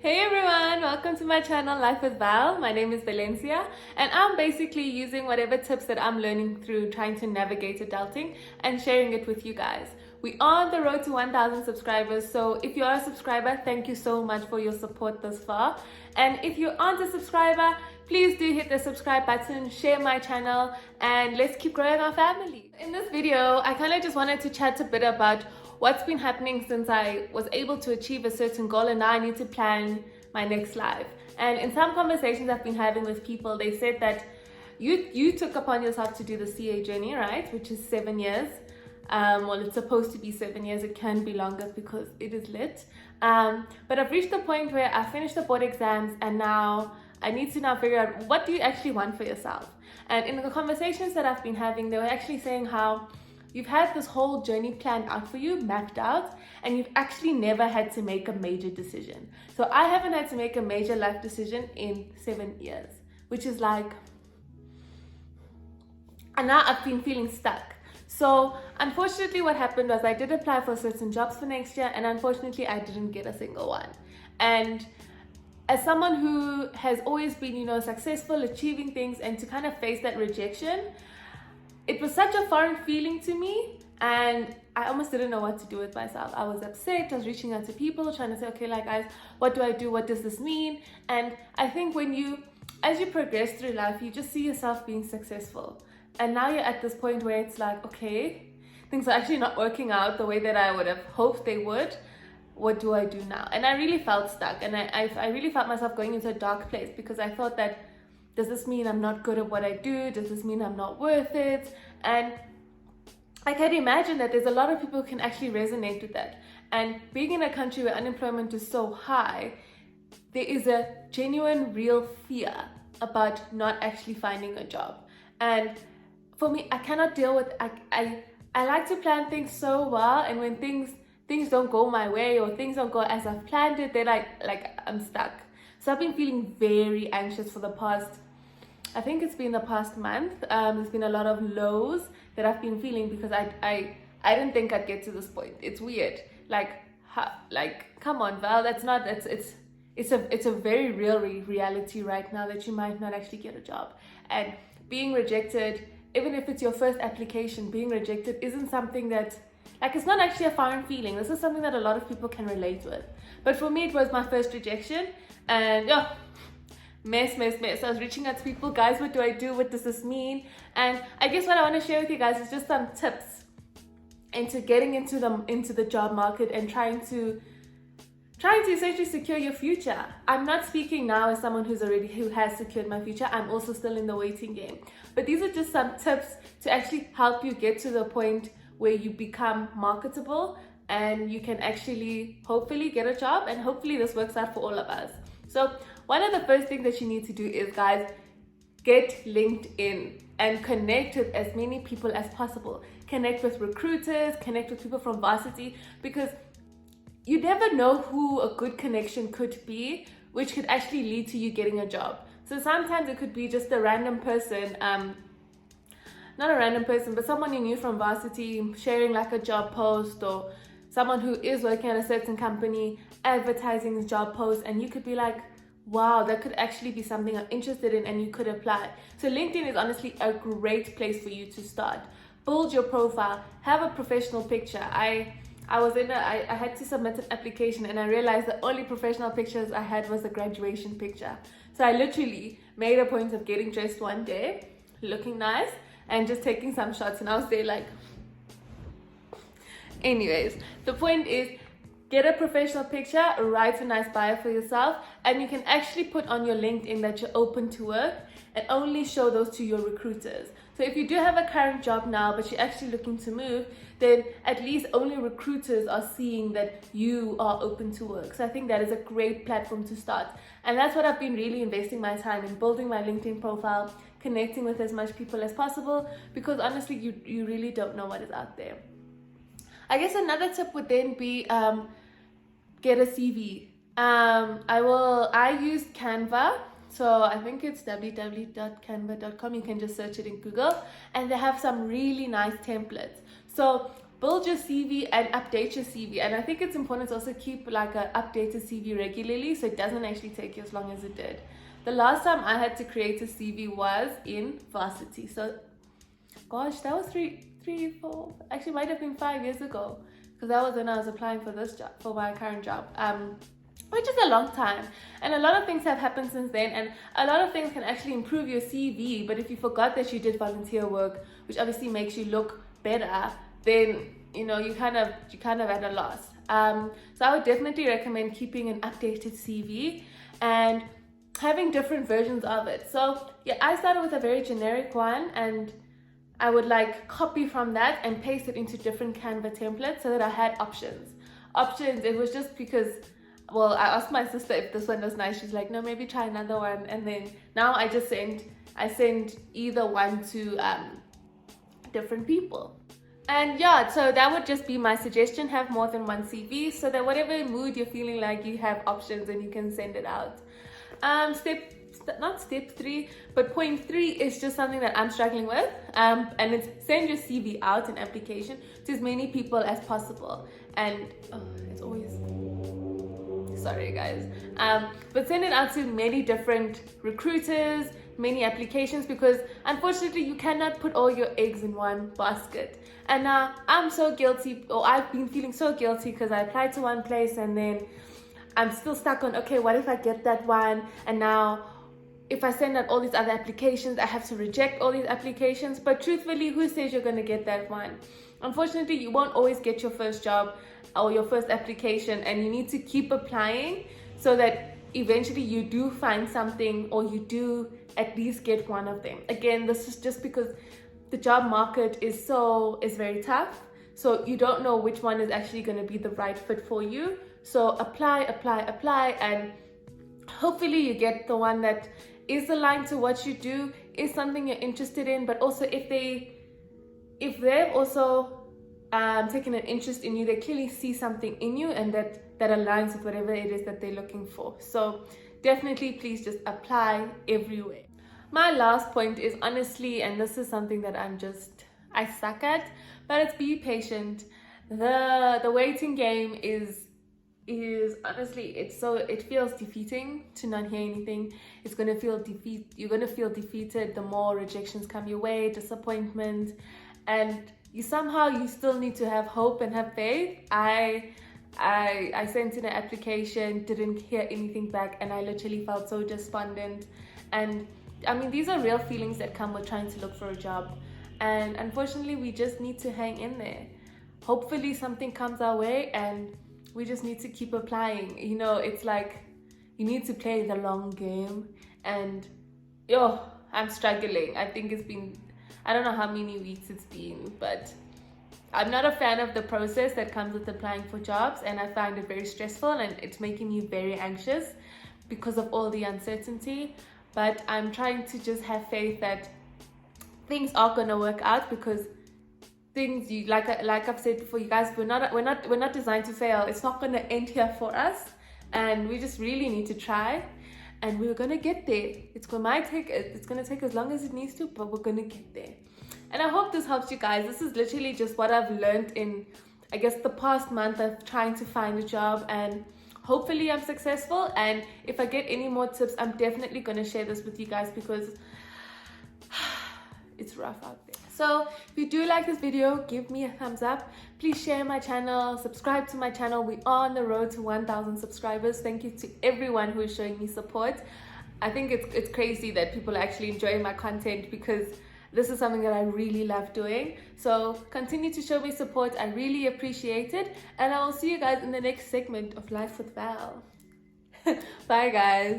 Hey everyone, welcome to my channel Life with Val. My name is Valencia and I'm basically using whatever tips that I'm learning through trying to navigate adulting and sharing it with you guys. We are on the road to 1,000 subscribers, so if you are a subscriber, thank you so much for your support thus far. And if you aren't a subscriber, please do hit the subscribe button, share my channel, and let's keep growing our family. In this video, I kind of just wanted to chat a bit about what's been happening since I was able to achieve a certain goal and now I need to plan my next life. And in some conversations I've been having with people, they said that you took upon yourself to do the CA journey, right? Which is 7 years. Well, it's supposed to be 7 years. It can be longer because it is lit. But I've reached the point where I finished the board exams and now I need to now figure out, what do you actually want for yourself? And in the conversations that I've been having, they were actually saying how you've had this whole journey planned out for you, mapped out, and you've actually never had to make a major decision. So I haven't had to make a major life decision in 7 years, which is like, and now I've been feeling stuck. So unfortunately what happened was I did apply for certain jobs for next year and unfortunately I didn't get a single one. And as someone who has always been, successful, achieving things, and to kind of face that rejection, it was such a foreign feeling to me and I almost didn't know what to do with myself. I was upset. I was reaching out to people trying to say, okay, like guys, what do I do? What does this mean? And I think as you progress through life, you just see yourself being successful. And now you're at this point where it's like, okay, things are actually not working out the way that I would have hoped they would. What do I do now? And I really felt stuck and I really felt myself going into a dark place because I thought that, does this mean I'm not good at what I do? Does this mean I'm not worth it? And I can imagine that there's a lot of people who can actually resonate with that. And being in a country where unemployment is so high, there is a genuine, real fear about not actually finding a job. And for me, I cannot deal with, I like to plan things so well, and when things don't go my way or things don't go as I've planned it, they're like I'm stuck. So I've been feeling very anxious for the past, I think it's been the past month. There's been a lot of lows that I've been feeling because I didn't think I'd get to this point. It's weird. Come on, Val, it's a very real reality right now that you might not actually get a job. And being rejected, even if it's your first application, being rejected isn't something that, it's not actually a foreign feeling. This is something that a lot of people can relate with. But for me, it was my first rejection and mess. I was reaching out to people, guys, what do I do? What does this mean? And I guess what I want to share with you guys is just some tips into getting into the job market and trying to essentially secure your future. I'm not speaking now as someone who has secured my future. I'm also still in the waiting game. But these are just some tips to actually help you get to the point where you become marketable and you can actually hopefully get a job, and hopefully this works out for all of us. So one of the first things that you need to do is, guys, get LinkedIn and connect with as many people as possible. Connect with recruiters, connect with people from varsity, because you never know who a good connection could be, which could actually lead to you getting a job. So sometimes it could be just a random person, not a random person, but someone you knew from varsity sharing a job post, or someone who is working at a certain company advertising his job post, and you could be like, wow, that could actually be something I'm interested in, and you could apply. So LinkedIn is honestly a great place for you to start. Build your profile, have a professional picture. I had to submit an application and I realized the only professional pictures I had was a graduation picture. So I literally made a point of getting dressed one day, looking nice, and just taking some shots, and I was there anyways, the point is, get a professional picture, write a nice bio for yourself, and you can actually put on your LinkedIn that you're open to work and only show those to your recruiters. So if you do have a current job now, but you're actually looking to move, then at least only recruiters are seeing that you are open to work. So I think that is a great platform to start. And that's what I've been really investing my time in, building my LinkedIn profile, connecting with as much people as possible, because honestly, you really don't know what is out there. I guess another tip would then be get a CV. I use Canva. So I think it's www.canva.com. You can just search it in Google, and they have some really nice templates. So build your CV and update your CV. And I think it's important to also keep like an updated CV regularly, so it doesn't actually take you as long as it did. The last time I had to create a CV was in varsity. So gosh, that was three, four, actually might have been 5 years ago, because that was when I was applying for this job, for my current job, which is a long time. And a lot of things have happened since then, and a lot of things can actually improve your CV. But if you forgot that you did volunteer work, which obviously makes you look better, then you know you kind of at a loss. So I would definitely recommend keeping an updated CV and having different versions of it. So yeah, I started with a very generic one, and I would like copy from that and paste it into different Canva templates so that I had options. It was just because, well, I asked my sister if this one was nice. She's like, no, maybe try another one. And then now I send either one to different people. And yeah, so that would just be my suggestion. Have more than one CV so that whatever mood you're feeling like, you have options and you can send it out. Not step 3, but point 3 is just something that I'm struggling with, and it's send your CV out, an application, to as many people as possible. And it's always, sorry guys, but send it out to many different recruiters, many applications, because unfortunately you cannot put all your eggs in one basket. And now I'm so guilty, or I've been feeling so guilty, because I applied to one place and then I'm still stuck on, okay, what if I get that one? And now if I send out all these other applications, I have to reject all these applications. But truthfully, who says you're going to get that one? Unfortunately, you won't always get your first job or your first application, and you need to keep applying so that eventually you do find something, or you do at least get one of them. Again, this is just because the job market is very tough, so you don't know which one is actually going to be the right fit for you. So apply, and hopefully you get the one that is aligned to what you do, is something you're interested in. But also if they've also taken an interest in you, they clearly see something in you, and that aligns with whatever it is that they're looking for. So definitely please just apply everywhere. My last point is, honestly, and this is something that I suck at, but it's be patient. The waiting game is honestly, it feels defeating to not hear anything. You're gonna feel defeated the more rejections come your way, disappointment, and you still need to have hope and have faith. I sent in an application, didn't hear anything back, and I literally felt so despondent. And I mean, these are real feelings that come with trying to look for a job, and unfortunately we just need to hang in there. Hopefully something comes our way, and we just need to keep applying. You know, it's like you need to play the long game, and I'm struggling. I think it's been, I don't know how many weeks it's been, but I'm not a fan of the process that comes with applying for jobs, and I find it very stressful, and it's making me very anxious because of all the uncertainty. But I'm trying to just have faith that things are gonna work out, because things, like I've said before, you guys, we're not designed to fail. It's not gonna end here for us, and we just really need to try, and we're gonna get there. It's gonna take as long as it needs to, but we're gonna get there. And I hope this helps you guys. This is literally just what I've learned in, I guess, the past month of trying to find a job, and hopefully I'm successful. And if I get any more tips, I'm definitely gonna share this with you guys, because it's rough out there. So if you do like this video, give me a thumbs up. Please share my channel, subscribe to my channel. We are on the road to 1,000 subscribers. Thank you to everyone who is showing me support. I think it's crazy that people are actually enjoying my content, because this is something that I really love doing. So continue to show me support. I really appreciate it. And I will see you guys in the next segment of Life with Val. Bye guys.